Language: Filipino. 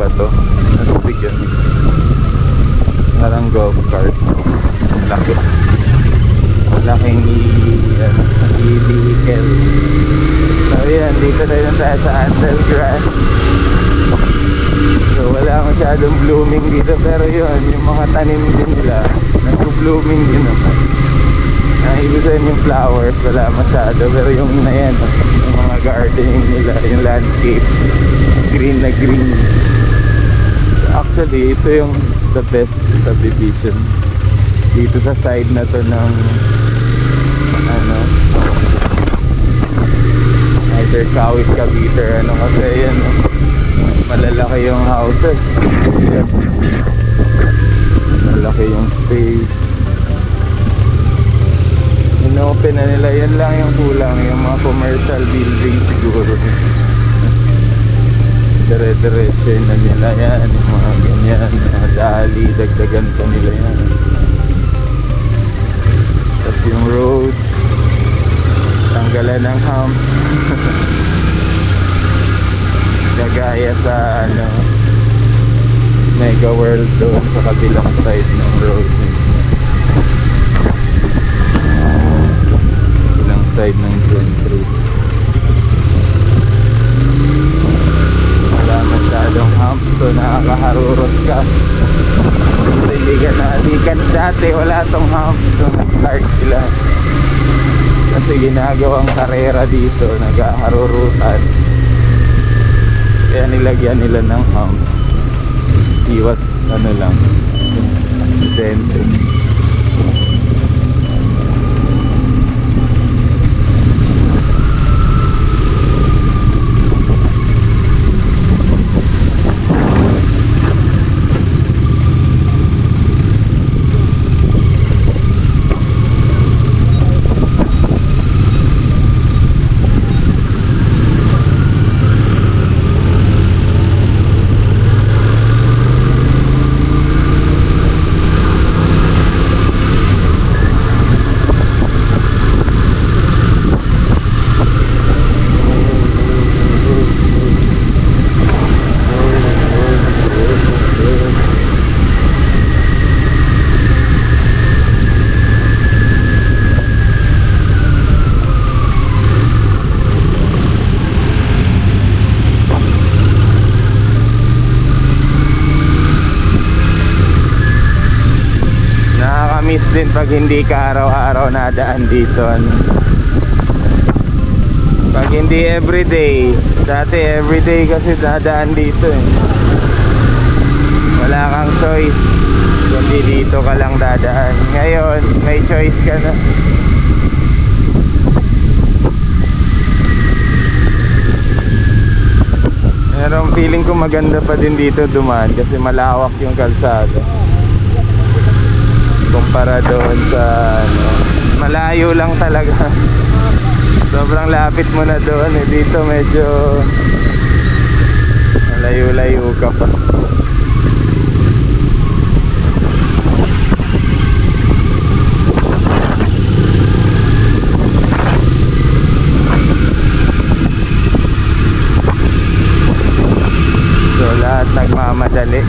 ba to? Nasubig yan. Parang golf cart. Laki. Malaking vehicle. So yan, dito tayo tayo sa Ansel Grass. So wala masyadong blooming dito, pero yun, yung mga tanim din nila nag-blooming din naman. Ibig sabihin yung flowers wala masyado, pero yung na yan, yung mga gardening nila, yung landscape, green na green. Actually ito yung the best subdivision dito sa side na to ng either Kawit, Cavite, kasi yan, malalaki yung houses, malalaki yung space, inopen na nila. Yan lang yung kulang, yung mga commercial building siguro, dire-diretso na nila yan, yung mga ganyan, mga dali, dagdagan pa nila yan. Tapos yung road, tanggalan ng hump. Gagaya sa Mega World doon sa kabilang side ng road mismo. Kabilang side ng John Street. Wala masyadong hump, so nakakaharurot ka. Hindi dati wala tong hump, so nag-start sila. Kasi ginagawang karera dito, naghaharurutan. Kaya nilagyan nila ng hump. Iwas lang, aksidente. Miss din pag hindi ka araw-araw nadaan dito, pag hindi everyday. Dati everyday kasi nadaan dito wala kang choice, kundi dito ka lang dadaan. Ngayon may choice ka na. Pero feeling ko maganda pa din dito dumaan kasi malawak yung kalsada kumpara doon sa malayo lang talaga. Sobrang lapit mo na doon dito medyo malayo-layo ka pa. So lahat nagmamadali.